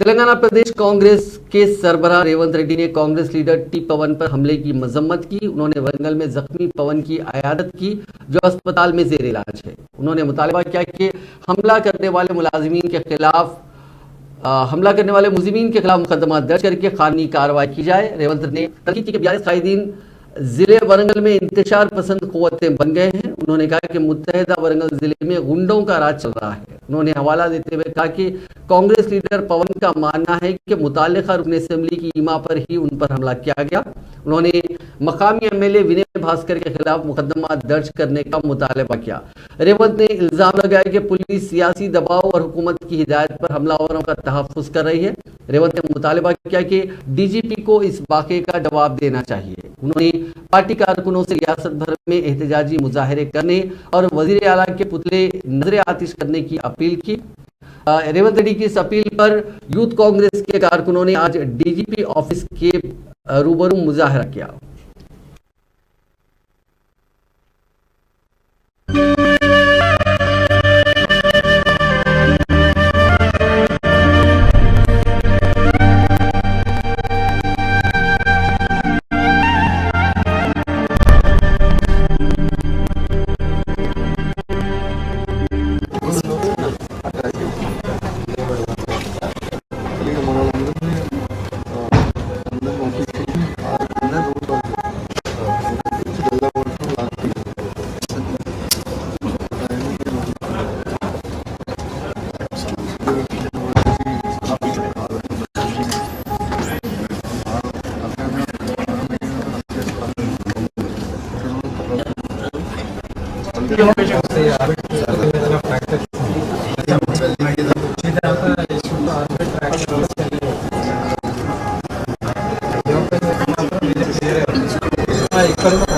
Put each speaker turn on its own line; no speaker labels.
तेलंगाना प्रदेश कांग्रेस के सरबराह रेवंत रेड्डी ने Congress leader T पवन पर हमले की मजम्मत की। उन्होंने वरंगल में जख्मी पवन की अयादत की, जो अस्पताल में जेर इलाज है। उन्होंने मुतालबा किया कि हमला करने वाले मुलाजिमीन के खिलाफ मुकदमा दर्ज करके कानूनी कार्रवाई की जाए। रेवंत ने तनकीद की कि BRS कायदीन जिले वरंगल में इंतशार पसंद कुव्वतें बन गए हैं। उन्होंने कहा कि मुत्तहिदा वरंगल जिले में गुंडों का राज चल रहा है। उन्होंने हवाला देते हुए कहा कि कांग्रेस लीडर पवन का मानना है कि मुताल्लिका रुकन असेंबली की ईमा पर ही उन पर हमला किया गया। उन्होंने मकामी MLA विनय भास्कर के खिलाफ मुकदमा दर्ज करने का मुतालबा किया। रेवंत ने इल्जाम लगाया कि पुलिस सियासी दबाव और हुकूमत की हिदायत पर हमलावरों का तहफ्फुज कर रही है। रेवंत ने मुतालबा किया कि DGP को इस वाक़े का जवाब देना चाहिए। उन्होंने पार्टी कारकुनों से रियासत भर में एहतजाजी मुजाहरे करने और वजीर आला के पुतले नजर आतिश करने की अपील की। रेवंत रेड्डी की इस अपील पर यूथ कांग्रेस के कारकुनों ने आज DGP ऑफिस के रूबरू मुजाहरा किया।
ఇక్కడ